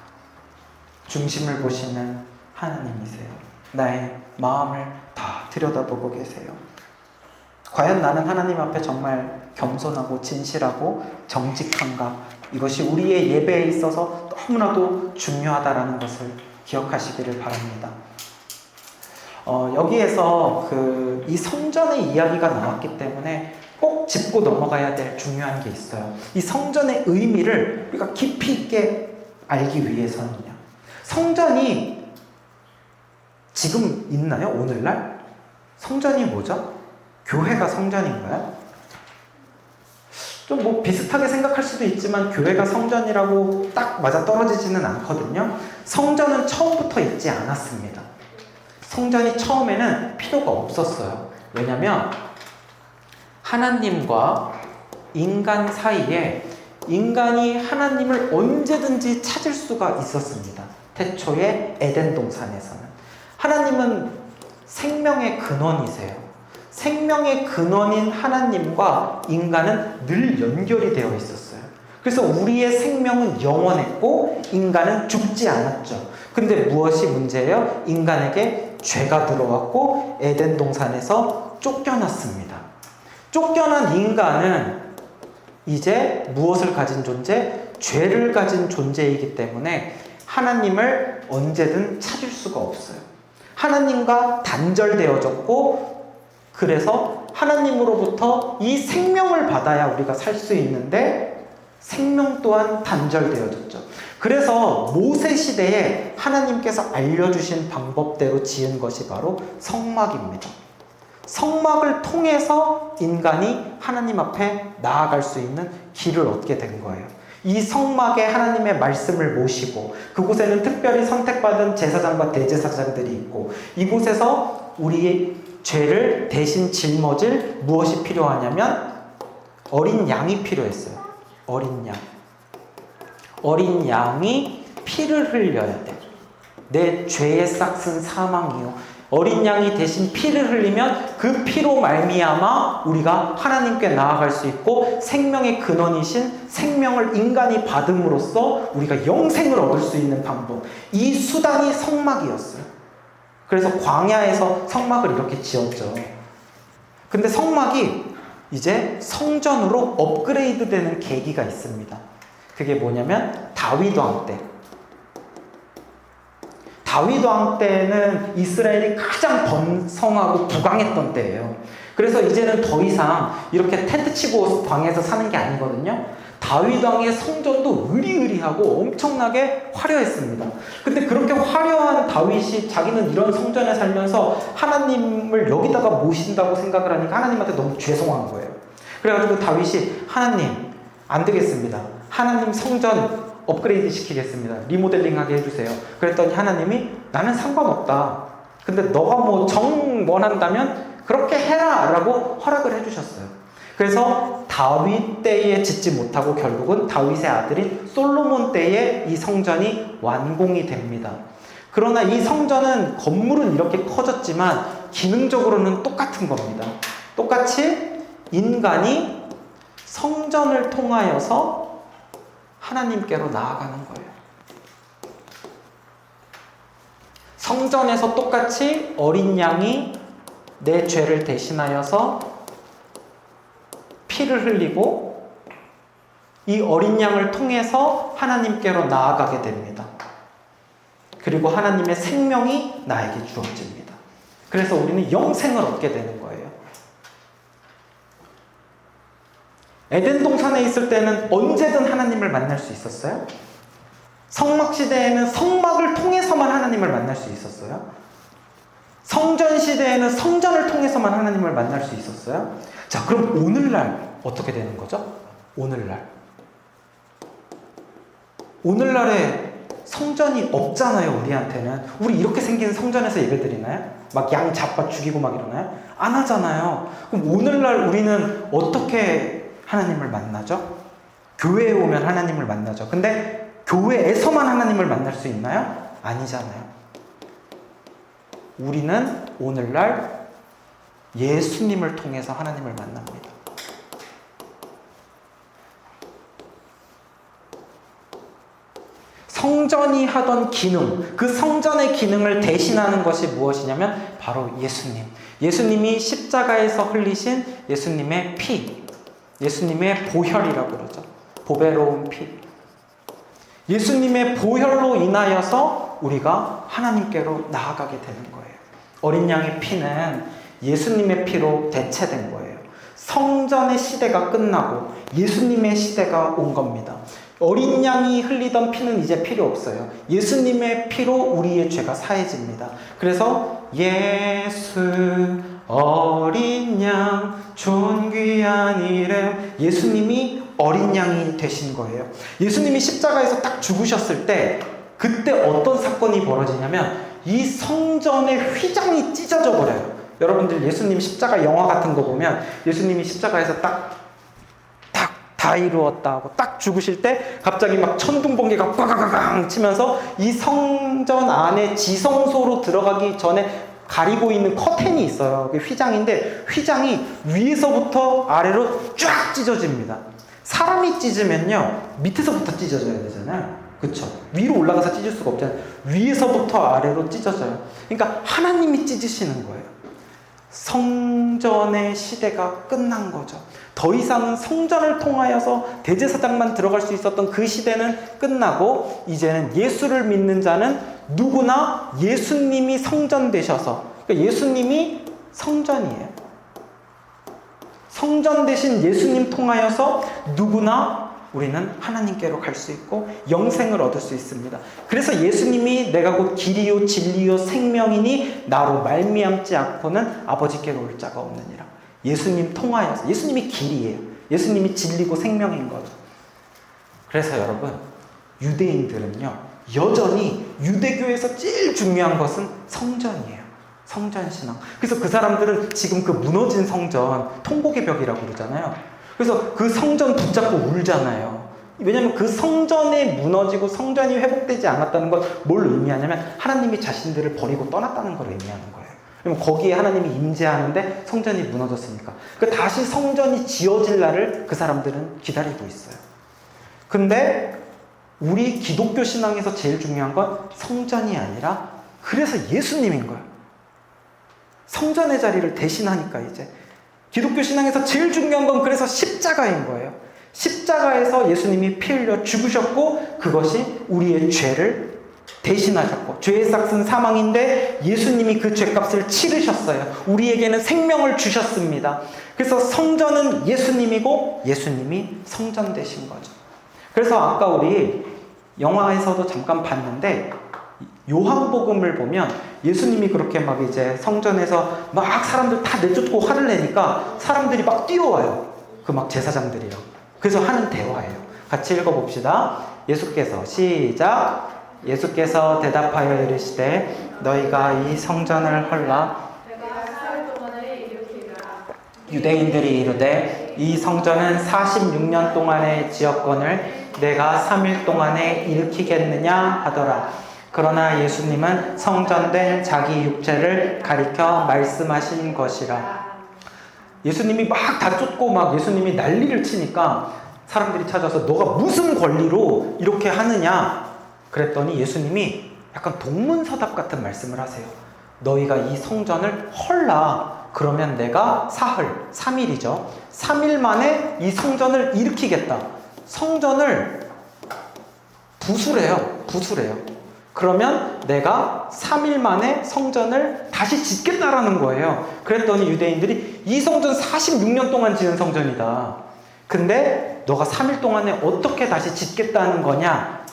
Speaker 1: 중심을 보시는 하나님이세요. 나의 마음을 다 들여다보고 계세요. 과연 나는 하나님 앞에 정말 겸손하고 진실하고 정직한가? 이것이 우리의 예배에 있어서 너무나도 중요하다라는 것을 기억하시기를 바랍니다. 여기에서 이 성전의 이야기가 나왔기 때문에 꼭 짚고 넘어가야 될 중요한 게 있어요. 이 성전의 의미를 우리가 깊이 있게 알기 위해서는요. 성전이 지금 있나요? 오늘날? 성전이 뭐죠? 교회가 성전인가요? 좀 뭐 비슷하게 생각할 수도 있지만 교회가 성전이라고 딱 맞아 떨어지지는 않거든요. 성전은 처음부터 있지 않았습니다. 성전이 처음에는 필요가 없었어요. 왜냐하면 하나님과 인간 사이에 인간이 하나님을 언제든지 찾을 수가 있었습니다. 태초의 에덴 동산에서는. 하나님은 생명의 근원이세요. 생명의 근원인 하나님과 인간은 늘 연결이 되어 있었어요. 그래서 우리의 생명은 영원했고 인간은 죽지 않았죠. 근데 무엇이 문제예요? 인간에게 죄가 들어왔고 에덴 동산에서 쫓겨났습니다. 쫓겨난 인간은 이제 무엇을 가진 존재? 죄를 가진 존재이기 때문에 하나님을 언제든 찾을 수가 없어요. 하나님과 단절되어졌고 그래서 하나님으로부터 이 생명을 받아야 우리가 살 수 있는데 생명 또한 단절되어졌죠. 그래서 모세 시대에 하나님께서 알려주신 방법대로 지은 것이 바로 성막입니다. 성막을 통해서 인간이 하나님 앞에 나아갈 수 있는 길을 얻게 된 거예요. 이 성막에 하나님의 말씀을 모시고 그곳에는 특별히 선택받은 제사장과 대제사장들이 있고 이곳에서 우리의 죄를 대신 짊어질 무엇이 필요하냐면 어린 양이 필요했어요. 어린 양. 어린 양이 피를 흘려야 돼. 내 죄의 싹은 사망이요. 어린 양이 대신 피를 흘리면 그 피로 말미암아 우리가 하나님께 나아갈 수 있고 생명의 근원이신 생명을 인간이 받음으로써 우리가 영생을 얻을 수 있는 방법. 이 수단이 성막이었어요. 그래서 광야에서 성막을 이렇게 지었죠. 근데 성막이 이제 성전으로 업그레이드 되는 계기가 있습니다. 그게 뭐냐면 다윗 왕 때. 다윗 왕 때는 이스라엘이 가장 번성하고 부강했던 때예요. 그래서 이제는 더 이상 이렇게 텐트 치고 광야에서 사는 게 아니거든요. 다윗 왕의 성전도 으리으리하고 엄청나게 화려했습니다. 근데 그렇게 화려한 다윗이 자기는 이런 성전에 살면서 하나님을 여기다가 모신다고 생각을 하니까 하나님한테 너무 죄송한 거예요. 그래가지고 다윗이 하나님 안 되겠습니다. 하나님 성전 업그레이드 시키겠습니다. 리모델링하게 해주세요. 그랬더니 하나님이 나는 상관없다. 근데 너가 뭐 정원한다면 그렇게 해라 라고 허락을 해주셨어요. 그래서 다윗 때에 짓지 못하고 결국은 다윗의 아들인 솔로몬 때에 이 성전이 완공이 됩니다. 그러나 이 성전은 건물은 이렇게 커졌지만 기능적으로는 똑같은 겁니다. 똑같이 인간이 성전을 통하여서 하나님께로 나아가는 거예요. 성전에서 똑같이 어린 양이 내 죄를 대신하여서 피를 흘리고 이 어린 양을 통해서 하나님께로 나아가게 됩니다. 그리고 하나님의 생명이 나에게 주어집니다. 그래서 우리는 영생을 얻게 되는 거예요. 에덴 동산에 있을 때는 언제든 하나님을 만날 수 있었어요? 성막 시대에는 성막을 통해서만 하나님을 만날 수 있었어요. 성전 시대에는 성전을 통해서만 하나님을 만날 수 있었어요. 자, 그럼 오늘날 어떻게 되는 거죠? 오늘날에 성전이 없잖아요, 우리한테는. 우리 이렇게 생긴 성전에서 예배 드리나요? 막 양 잡아 죽이고 막 이러나요? 안 하잖아요. 그럼 오늘날 우리는 어떻게 하나님을 만나죠? 교회에 오면 하나님을 만나죠. 근데 교회에서만 하나님을 만날 수 있나요? 아니잖아요. 우리는 오늘날 예수님을 통해서 하나님을 만납니다. 성전이 하던 기능, 그 성전의 기능을 대신하는 것이 무엇이냐면 바로 예수님. 예수님이 십자가에서 흘리신 예수님의 피, 예수님의 보혈이라고 그러죠. 보배로운 피. 예수님의 보혈로 인하여서 우리가 하나님께로 나아가게 되는 거예요. 어린 양의 피는 예수님의 피로 대체된 거예요. 성전의 시대가 끝나고 예수님의 시대가 온 겁니다. 어린 양이 흘리던 피는 이제 필요 없어요. 예수님의 피로 우리의 죄가 사해집니다. 그래서 예수 어린 양 존귀한 이름, 예수님이 어린 양이 되신 거예요. 예수님이 십자가에서 딱 죽으셨을 때 그때 어떤 사건이 벌어지냐면 이 성전의 휘장이 찢어져 버려요. 여러분들 예수님 십자가 영화 같은 거 보면 예수님이 십자가에서 딱 다 이루었다 하고 딱 죽으실 때 갑자기 막 천둥번개가 꽝꽝꽝 치면서 이 성전 안에 지성소로 들어가기 전에 가리고 있는 커튼이 있어요. 그게 휘장인데 휘장이 위에서부터 아래로 쫙 찢어집니다. 사람이 찢으면요 밑에서부터 찢어져야 되잖아요. 그쵸? 위로 올라가서 찢을 수가 없잖아요. 위에서부터 아래로 찢어져요. 그러니까 하나님이 찢으시는 거예요. 성전의 시대가 끝난 거죠. 더 이상은 성전을 통하여서 대제사장만 들어갈 수 있었던 그 시대는 끝나고 이제는 예수를 믿는 자는 누구나 예수님이 성전 되셔서, 그러니까 예수님이 성전이에요. 성전 되신 예수님 통하여서 누구나 우리는 하나님께로 갈 수 있고 영생을 얻을 수 있습니다. 그래서 예수님이 내가 곧 길이요 진리요 생명이니 나로 말미암지 않고는 아버지께로 올 자가 없느니라. 예수님 통하여서, 예수님이 길이에요. 예수님이 진리고 생명인 거죠. 그래서 여러분, 유대인들은요 여전히 유대교에서 제일 중요한 것은 성전이에요. 성전신앙. 그래서 그 사람들은 지금 그 무너진 성전, 통곡의 벽이라고 그러잖아요. 그래서 그 성전 붙잡고 울잖아요. 왜냐하면 그 성전이 무너지고 성전이 회복되지 않았다는 건 뭘 의미하냐면 하나님이 자신들을 버리고 떠났다는 걸 의미하는 거예요. 그러면 거기에 하나님이 임재하는데 성전이 무너졌으니까. 그러니까 다시 성전이 지어질 날을 그 사람들은 기다리고 있어요. 근데 우리 기독교 신앙에서 제일 중요한 건 성전이 아니라 그래서 예수님인 거예요. 성전의 자리를 대신하니까 이제 기독교 신앙에서 제일 중요한 건 그래서 십자가인 거예요. 십자가에서 예수님이 피 흘려 죽으셨고 그것이 우리의 죄를 대신하셨고 죄의 삭은 사망인데 예수님이 그 죄값을 치르셨어요. 우리에게는 생명을 주셨습니다. 그래서 성전은 예수님이고 예수님이 성전 되신 거죠. 그래서 아까 우리 영화에서도 잠깐 봤는데 요한복음을 보면 예수님이 그렇게 막 이제 성전에서 막 사람들 다 내쫓고 화를 내니까 사람들이 막 뛰어와요. 그 막 제사장들이랑. 그래서 하는 대화예요. 같이 읽어봅시다. 예수께서 시작. 예수께서 대답하여 이르시되 너희가 이 성전을 헐라. 유대인들이 이르되 이 성전은 46년 동안의 지었건을 내가 3일 동안에 일으키겠느냐 하더라. 그러나 예수님은 성전된 자기 육체를 가리켜 말씀하신 것이라. 예수님이 막 다 쫓고 막 예수님이 난리를 치니까 사람들이 찾아서 너가 무슨 권리로 이렇게 하느냐 그랬더니 예수님이 약간 동문서답 같은 말씀을 하세요. 너희가 이 성전을 헐라. 그러면 내가 사흘, 3일이죠. 3일 만에 이 성전을 일으키겠다. 성전을 부수래요. 그러면 내가 3일 만에 성전을 다시 짓겠다라는 거예요. 그랬더니 유대인들이 이 성전 46년 동안 지은 성전이다. 근데 너가 3일 동안에 어떻게 다시 짓겠다는 거냐?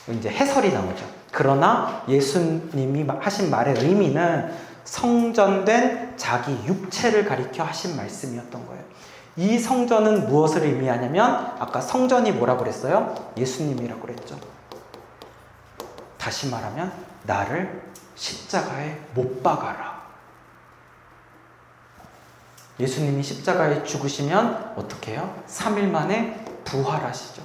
Speaker 1: 이제 해설이 나오죠. 그러나 예수님이 하신 말의 의미는 성전된 자기 육체를 가리켜 하신 말씀이었던 거예요. 이 성전은 무엇을 의미하냐면 아까 성전이 뭐라고 그랬어요? 예수님이라고 그랬죠. 다시 말하면 나를 십자가에 못 박아라. 예수님이 십자가에 죽으시면 어떻게 해요? 3일 만에 부활하시죠.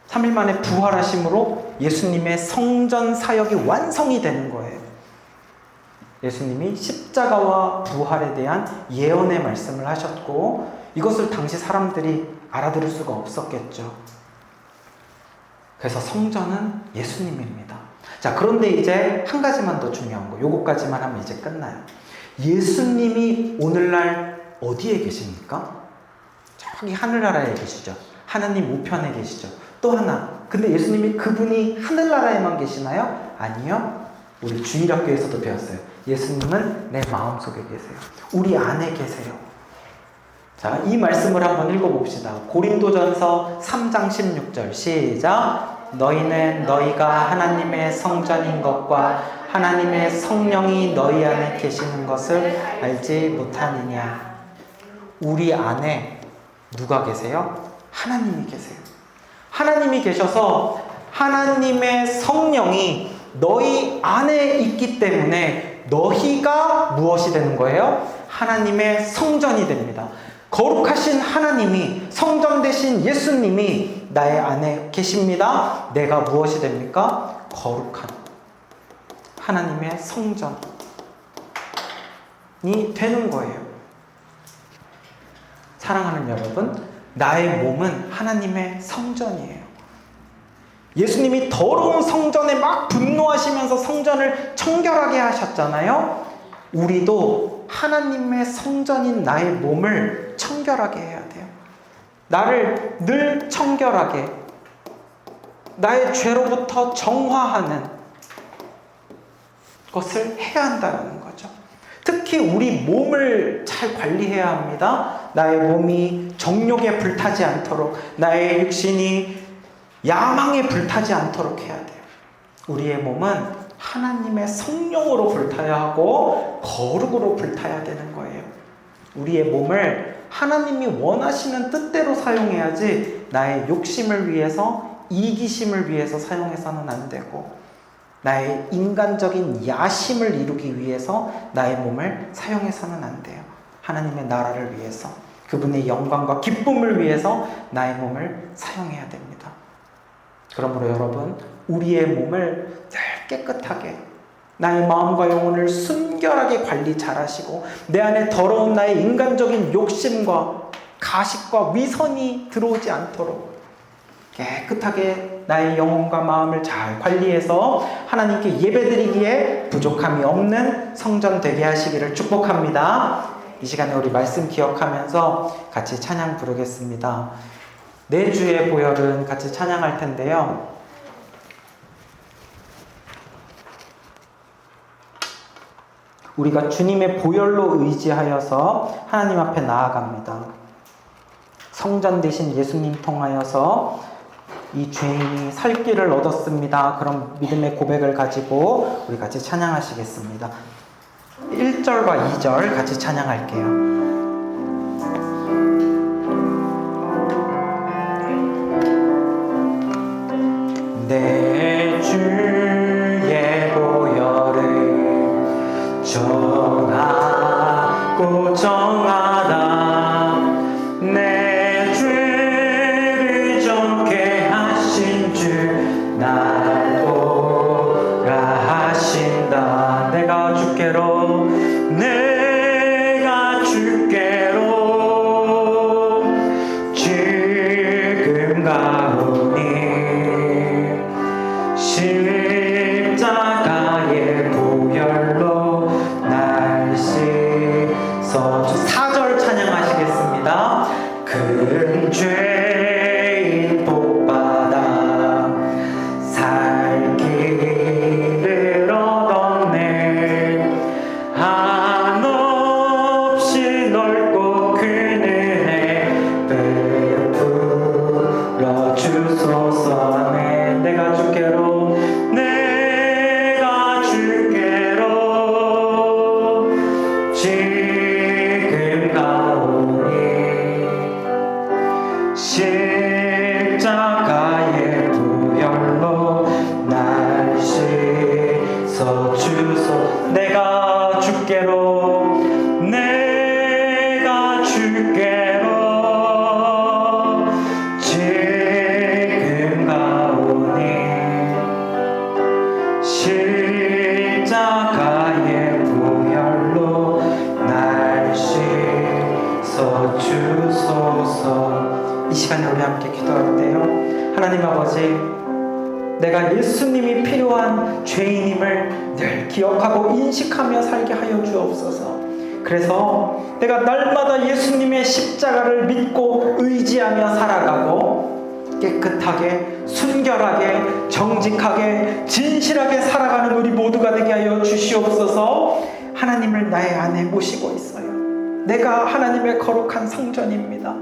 Speaker 1: 3일 만에 부활하심으로 예수님의 성전 사역이 완성이 되는 거예요. 예수님이 십자가와 부활에 대한 예언의 말씀을 하셨고 이것을 당시 사람들이 알아들을 수가 없었겠죠. 그래서 성전은 예수님입니다. 자, 그런데 이제 한 가지만 더 중요한 거, 요거까지만 하면 이제 끝나요. 예수님이 오늘날 어디에 계십니까? 저기 하늘나라에 계시죠. 하나님 우편에 계시죠. 또 하나, 근데 예수님이 그분이 하늘나라에만 계시나요? 아니요. 우리 주일학교에서도 배웠어요. 예수님은 내 마음속에 계세요. 우리 안에 계세요. 자, 이 말씀을 한번 읽어봅시다. 고린도전서 3장 16절 시작. 너희는 너희가 하나님의 성전인 것과 하나님의 성령이 너희 안에 계시는 것을 알지 못하느냐. 우리 안에 누가 계세요? 하나님이 계세요. 하나님이 계셔서 하나님의 성령이 너희 안에 있기 때문에 너희가 무엇이 되는 거예요? 하나님의 성전이 됩니다. 거룩하신 하나님이, 성전 되신 예수님이 나의 안에 계십니다. 내가 무엇이 됩니까? 거룩한 하나님의 성전이 되는 거예요. 사랑하는 여러분, 나의 몸은 하나님의 성전이에요. 예수님이 더러운 성전에 막 분노하시면서 성전을 청결하게 하셨잖아요. 우리도 하나님의 성전인 나의 몸을 청결하게 해야 돼요. 나를 늘 청결하게, 나의 죄로부터 정화하는 것을 해야 한다는 거죠. 특히 우리 몸을 잘 관리해야 합니다. 나의 몸이 정욕에 불타지 않도록, 나의 육신이 야망에 불타지 않도록 해야 돼요. 우리의 몸은 하나님의 성령으로 불타야 하고 거룩으로 불타야 되는 거예요. 우리의 몸을 하나님이 원하시는 뜻대로 사용해야지 나의 욕심을 위해서, 이기심을 위해서 사용해서는 안 되고, 나의 인간적인 야심을 이루기 위해서 나의 몸을 사용해서는 안 돼요. 하나님의 나라를 위해서, 그분의 영광과 기쁨을 위해서 나의 몸을 사용해야 됩니다. 그러므로 여러분, 우리의 몸을 늘 깨끗하게, 나의 마음과 영혼을 순결하게 관리 잘 하시고, 내 안에 더러운 나의 인간적인 욕심과 가식과 위선이 들어오지 않도록 깨끗하게 나의 영혼과 마음을 잘 관리해서 하나님께 예배드리기에 부족함이 없는 성전 되게 하시기를 축복합니다. 이 시간에 우리 말씀 기억하면서 같이 찬양 부르겠습니다. 내 주의 보혈은 같이 찬양할 텐데요. 우리가 주님의 보혈로 의지하여서 하나님 앞에 나아갑니다. 성전 되신 예수님 통하여서 이 죄인이 살 길을 얻었습니다. 그런 믿음의 고백을 가지고 우리 같이 찬양하시겠습니다. 1절과 2절 같이 찬양할게요. 내 주의 보혈을 정하고 정하다 내 죄를 정케 하신 주 날 보라하신다. 내가 주께로 지금 가오니 십자가의 보혈로 날 씻어주. 4절 찬양하시겠습니다. 큰 죄인 복받아 살 길을 얻었네. 내가 주께로 내가 주께로 지금 가오니 십자가의 보혈로 날 씻어 주소서. 이 시간에 우리 함께 기도할 때요, 하나님 아버지, 내가 예수님이 필요한 죄인임을 늘 기억하고 인식하며 살게 하여 주옵소서. 그래서 내가 날마다 예수님의 십자가를 믿고 의지하며 살아가고 깨끗하게, 순결하게, 정직하게, 진실하게 살아가는 우리 모두가 되게 하여 주시옵소서. 하나님을 나의 안에 모시고 있어요. 내가 하나님의 거룩한 성전입니다.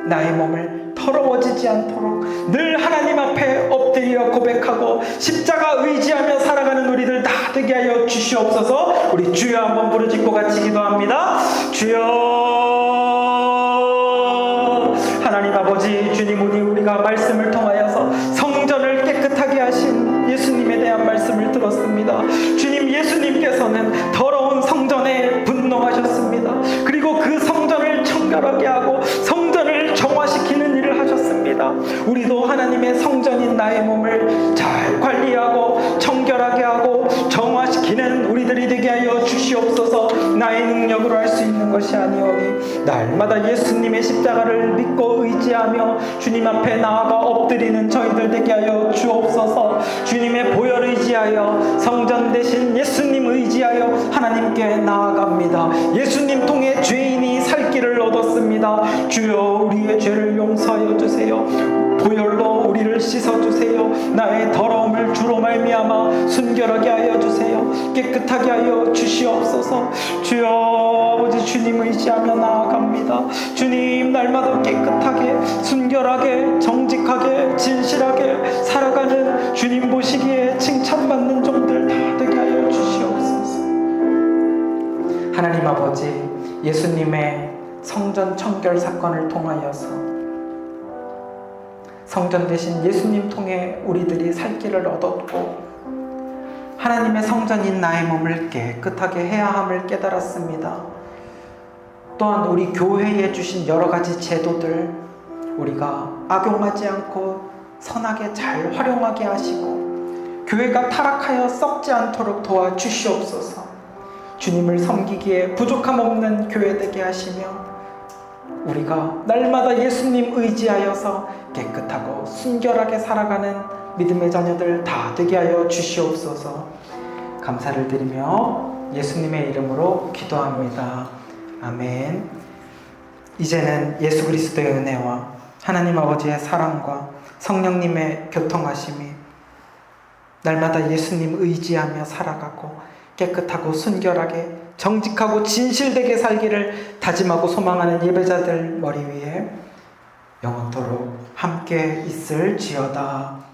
Speaker 1: 나의 몸을 더러워지지 않도록 늘 하나님 앞에 엎드려 고백하고 십자가 의지하며 살아가는 우리들 다 되게 하여 주시옵소서. 우리 주여 한번 부르짖고 같이 기도합니다. 주여. 하나님 아버지, 주님, 우리가 말씀을 통하여서 성전을 깨끗하게 하신 예수님에 대한 말씀을 들었습니다. 주님, 예수님께서는 더러운 성전에 분노하셨습니다. 그리고 그 성전을 청결하게 하고 성전을 정화시키는 일을 하셨습니다. 우리도 하나님의 성전인 나의 몸을 잘 관리하고 청결하게 하고 정화시키는 우리들이 되게 하여 주시옵소서. 나의 능력으로 할 수 있는 것이 아니오니 날마다 예수님의 십자가를 믿고 의지하며 주님 앞에 나아가 엎드리는 저희들 되게 하여 주옵소서. 주님의 보혈 의지하여 성전 대신 예수님 의지하여 하나님께 나아갑니다. 예수님 통해 죄인이 살 길을 얻었습니다. 주여, 우리의 죄를 용서하여 주세요. 보혈로 우리를 씻어주세요. 나의 더러움을 주로 말미암아 순결하게 하여 주세요. 깨끗하게 하여 주시옵소서. 주여, 아버지, 주님 의지하며 나아갑니다. 주님, 날마다 깨끗하게, 순결하게, 정직하게, 진실하게 살아가는 주님 보시기에 칭찬받는 종들 다 되게 하여 주시옵소서. 하나님 아버지, 예수님의 성전 청결 사건을 통하여서 성전 대신 예수님 통해 우리들이 살 길을 얻었고 하나님의 성전인 나의 몸을 깨끗하게 해야 함을 깨달았습니다. 또한 우리 교회에 주신 여러 가지 제도들 우리가 악용하지 않고 선하게 잘 활용하게 하시고 교회가 타락하여 썩지 않도록 도와주시옵소서. 주님을 섬기기에 부족함 없는 교회 되게 하시며 우리가 날마다 예수님 의지하여서 깨끗하고 순결하게 살아가는 믿음의 자녀들 다 되게 하여 주시옵소서. 감사를 드리며 예수님의 이름으로 기도합니다. 아멘. 이제는 예수 그리스도의 은혜와 하나님 아버지의 사랑과 성령님의 교통하심이 날마다 예수님 의지하며 살아가고 깨끗하고 순결하게 정직하고 진실되게 살기를 다짐하고 소망하는 예배자들 머리 위에 영원토록 함께 있을지어다.